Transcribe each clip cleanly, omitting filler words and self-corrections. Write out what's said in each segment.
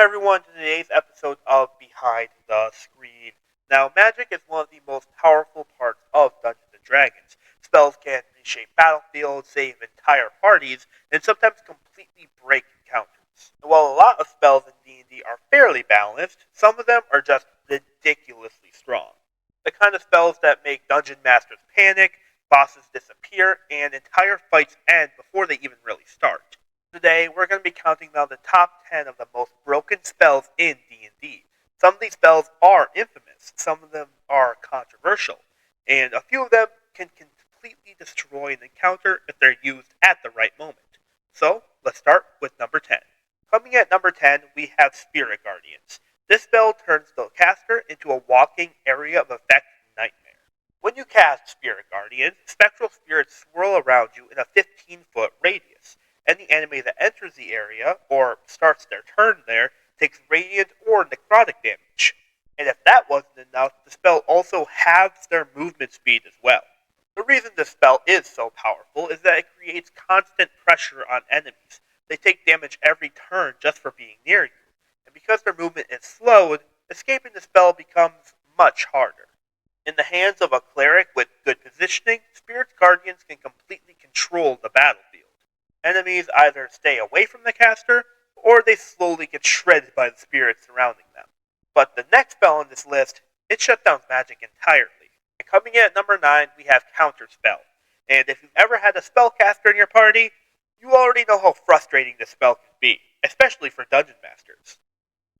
everyone, to today's episode of Behind the Screen. Now, magic is one of the most powerful parts of Dungeons & Dragons. Spells can reshape battlefields, save entire parties, and sometimes completely break encounters. And while a lot of spells in D&D are fairly balanced, some of them are just ridiculously strong. The kind of spells that make dungeon masters panic, bosses disappear, and entire fights end before they even really start. Today, we're going to be counting down the top 10 of the most broken spells in D&D. Some of these spells are infamous, some of them are controversial, and a few of them can completely destroy an encounter if they're used at the right moment. So, let's start with number 10. Coming at number 10, we have Spirit Guardians. This spell turns the caster into a walking area of effect nightmare. When you cast Spirit Guardians, spectral spirits swirl around you in a 15-foot radius. Any enemy that enters the area, or starts their turn there, takes radiant or necrotic damage. And if that wasn't enough, the spell also halves their movement speed as well. The reason this spell is so powerful is that it creates constant pressure on enemies. They take damage every turn just for being near you. And because their movement is slowed, escaping the spell becomes much harder. In the hands of a cleric with good positioning, Spirit Guardians can completely control the battlefield. Enemies either stay away from the caster, or they slowly get shredded by the spirits surrounding them. But the next spell on this list, it shuts down magic entirely. And coming in at number 9, we have Counterspell. And if you've ever had a spellcaster in your party, you already know how frustrating this spell can be, especially for dungeon masters.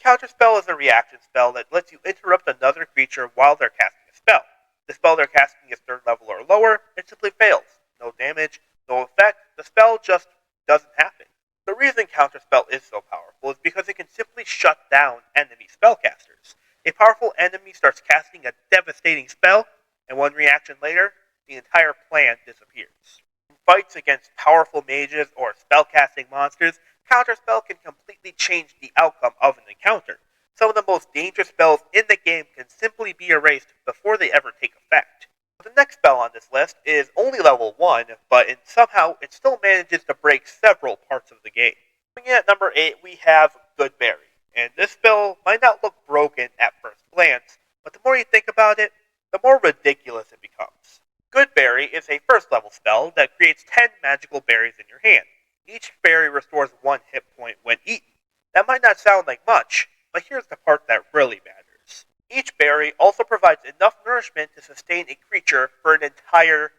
Counterspell is a reaction spell that lets you interrupt another creature while they're casting a spell. The spell they're casting is 3rd level or lower, it simply fails. No damage, no effect, the spell just doesn't happen. The reason Counterspell is so powerful is because it can simply shut down enemy spellcasters. A powerful enemy starts casting a devastating spell, and one reaction later, the entire plan disappears. In fights against powerful mages or spellcasting monsters, Counterspell can completely change the outcome of an encounter. Some of the most dangerous spells in the game can simply be erased before they ever take effect. The next spell on this list is only level 1, but somehow it still manages to break several parts of the game. Coming in at number 8, we have Goodberry. And this spell might not look broken at first glance, but the more you think about it, the more ridiculous it becomes. Goodberry is a first level spell that creates 10 magical berries in your hand. Each berry restores 1 hit point when eaten. That might not sound like much, but here's the part that really matters. Each berry also provides enough nourishment to sustain a creature for an entire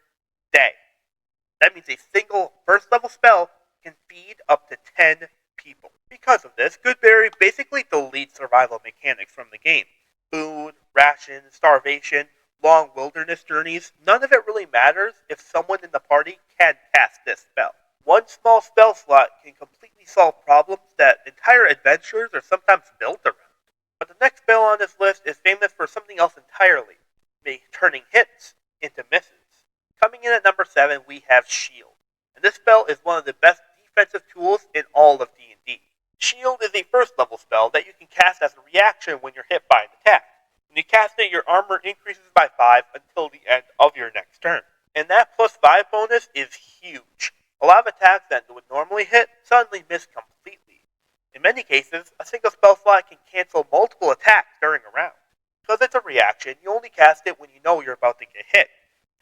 day. That means a single first level spell can feed up to 10 people. Because of this, Goodberry basically deletes survival mechanics from the game. Food, rations, starvation, long wilderness journeys, none of it really matters if someone in the party can cast this spell. One small spell slot can completely solve problems that entire adventures are sometimes built around. But the next spell on this list is famous for something else entirely, turning hits into misses. Coming in at number 7, we have Shield. And this spell is one of the best defensive tools in all of D&D. Shield is a first level spell that you can cast as a reaction when you're hit by an attack. When you cast it, your armor increases by 5 until the end of your next turn. And that plus 5 bonus is huge. A lot of attacks that would normally hit suddenly miss completely. In many cases, a single spell slot can cancel multiple attacks during a round. Because it's a reaction, you only cast it when you know you're about to get hit.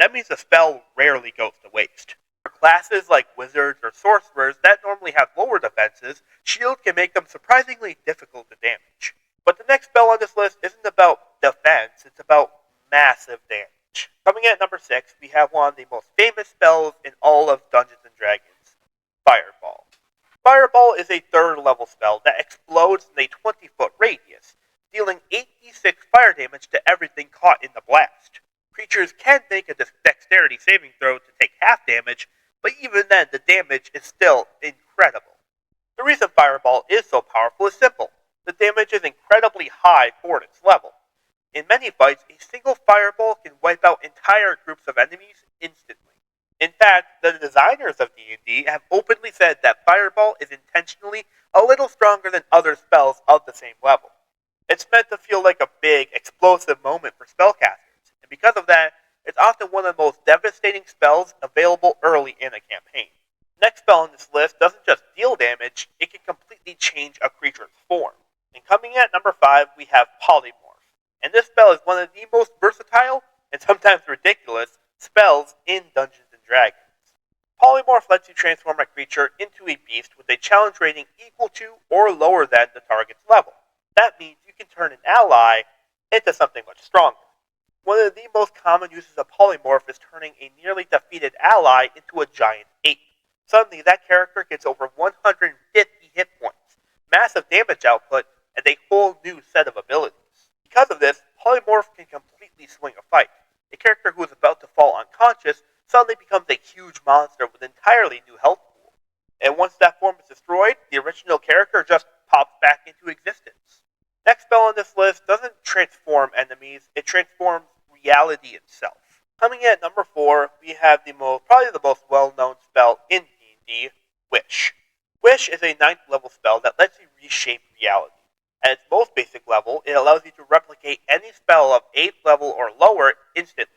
That means the spell rarely goes to waste. For classes like wizards or sorcerers that normally have lower defenses, Shield can make them surprisingly difficult to damage. But the next spell on this list isn't about defense, it's about massive damage. Coming in at number 6, we have one of the most famous spells in all of Dungeons & Dragons, Fireball. Fireball is a 3rd level spell that explodes in a 20-foot radius, dealing 8d6 fire damage to everything caught in the blast. Creatures can make a dexterity saving throw to take half damage, but even then the damage is still incredible. The reason Fireball is so powerful is simple. The damage is incredibly high for its level. In many fights, a single fireball can wipe out entire groups of enemies instantly. In fact, the designers of D&D have openly said that Fireball is intentionally a little stronger than other spells of the same level. It's meant to feel like a big, explosive moment for spellcasters, and because of that, it's often one of the most devastating spells available early in a campaign. The next spell on this list doesn't just deal damage, it can completely change a creature's form. Coming at number 5, we have Polymorph. And this spell is one of the most versatile, and sometimes ridiculous, spells in Dungeons & Dragons. Polymorph lets you transform a creature into a beast with a challenge rating equal to or lower than the target's level. That means you can turn an ally into something much stronger. One of the most common uses of Polymorph is turning a nearly defeated ally into a giant ape. Suddenly, that character gets over 150 hit points, massive damage output, and a whole new set of abilities. Because of this, Polymorph can completely swing a fight. A character who is about to fall unconscious suddenly becomes a huge monster with an entirely new health pool. And once that form is destroyed, the original character just pops back into existence. Next spell on this list doesn't transform enemies, it transforms reality itself. Coming in at number 4, we have probably the most well-known spell in D&D, Wish. Wish is a 9th level spell that lets you reshape reality. At its most basic level, it allows you to replicate any spell of 8th level or lower instantly.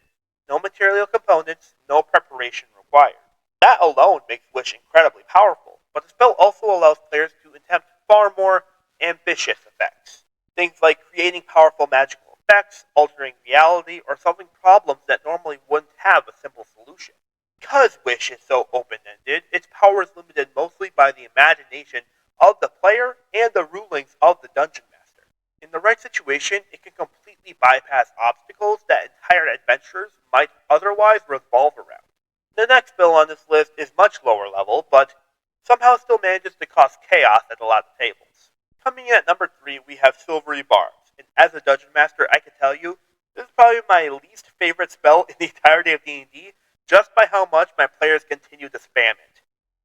No material components, no preparation required. That alone makes Wish incredibly powerful, but the spell also allows players to attempt far more ambitious effects. Things like creating powerful magical effects, altering reality, or solving problems that normally wouldn't have a simple solution. Because Wish is so open-ended, its power is limited mostly by the imagination of the player and the rulings of the Dungeon Master. In the right situation, it can completely bypass obstacles that entire adventures might otherwise revolve around. The next spell on this list is much lower level, but somehow still manages to cause chaos at a lot of tables. Coming in at number 3, we have Silvery Barbs, and as a Dungeon Master, I can tell you, this is probably my least favorite spell in the entirety of D&D, just by how much my players continue to spam it.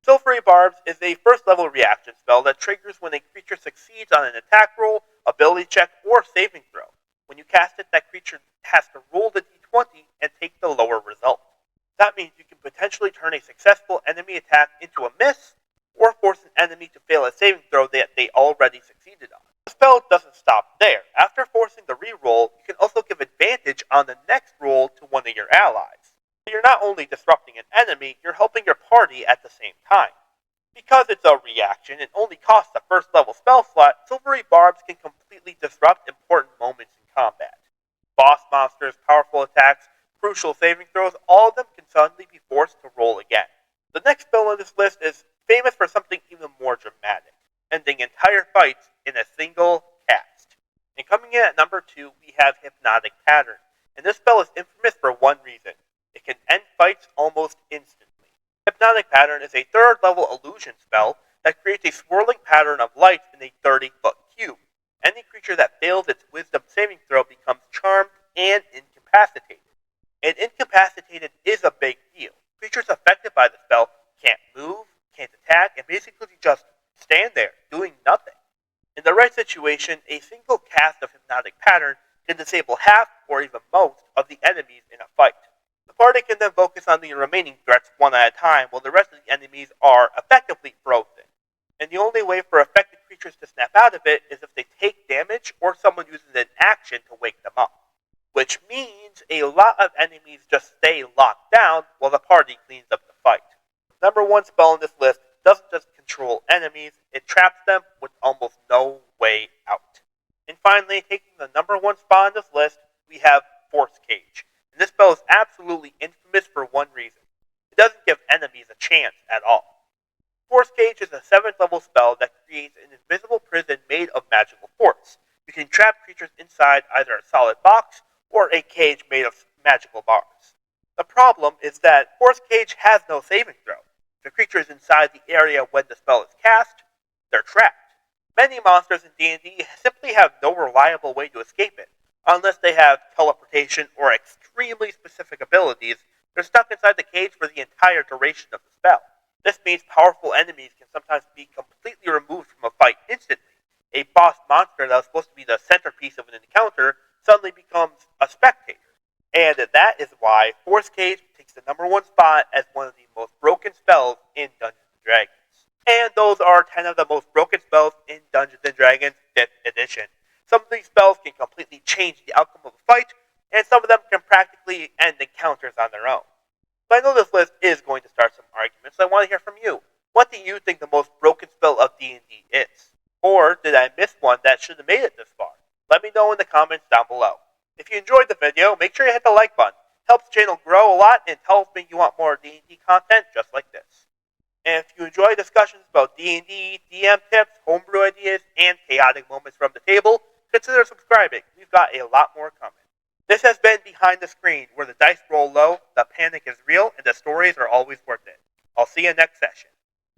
Silvery Barbs is a first level reaction spell that triggers when a creature succeeds on an attack roll, ability check, or saving throw. When you cast it, that creature has to roll the d20 and take the lower result. That means you can potentially turn a successful enemy attack into a miss, or force an enemy to fail a saving throw that they already succeeded on. The spell doesn't stop there. After forcing the reroll, you can also give advantage on the next roll to one of your allies. So you're not only disrupting an enemy, you're helping your party at the same time. Because it's a reaction and only costs a first level spell slot, Silvery Barbs can completely disrupt important moments in combat. Boss monsters, powerful attacks, crucial saving throws, all of them can suddenly be forced to roll again. The next spell on this list is famous for something even more dramatic, ending entire fights in a single cast. And coming in at number 2, we have Hypnotic Pattern, and this spell is infamous for one reason. It can end fights almost instantly. Hypnotic Pattern is a 3rd level illusion spell that creates a swirling pattern of light in a 30-foot cube. Any creature that fails its wisdom saving throw becomes charmed and incapacitated. And incapacitated is a big deal. Creatures affected by the spell can't move, can't attack, and basically just stand there, doing nothing. In the right situation, a single cast of Hypnotic Pattern can disable half or even most of the enemies in a fight. The party can then focus on the remaining threats one at a time while the rest of the enemies are effectively frozen. And the only way for affected creatures to snap out of it is if they take damage or someone uses an action to wake them up. Which means a lot of enemies just stay locked down while the party cleans up the fight. Number 1 spell on this list doesn't just control enemies, it traps them with almost no way out. And finally, taking the number 1 spot on this list, we have Force Cage. And this spell is absolutely infamous for one reason. It doesn't give enemies a chance at all. Force Cage is a 7th level spell that creates an invisible prison made of magical force. You can trap creatures inside either a solid box or a cage made of magical bars. The problem is that Force Cage has no saving throw. If the creature is inside the area when the spell is cast, they're trapped. Many monsters in D&D simply have no reliable way to escape it. Unless they have teleportation or extremely specific abilities, they're stuck inside the cage for the entire duration of the spell. This means powerful enemies can sometimes be completely removed from a fight instantly. A boss monster that was supposed to be the centerpiece of an encounter suddenly becomes a spectator. And that is why Force Cage takes the number 1 spot as one of the most broken spells in Dungeons & Dragons. And those are 10 of the most broken spells in Dungeons & Dragons 5th edition. Some of these spells can completely change the outcome of a fight, and some of them can practically end encounters on their own. So I know this list is going to start some arguments, so I want to hear from you. What do you think the most broken spell of D&D is? Or did I miss one that should have made it this far? Let me know in the comments down below. If you enjoyed the video, make sure you hit the like button. It helps the channel grow a lot and tells me you want more D&D content just like this. And if you enjoy discussions about D&D, DM tips, homebrew ideas, and chaotic moments from the table, consider subscribing. We've got a lot more coming. This has been Behind the Screen, where the dice roll low, the panic is real, and the stories are always worth it. I'll see you next session.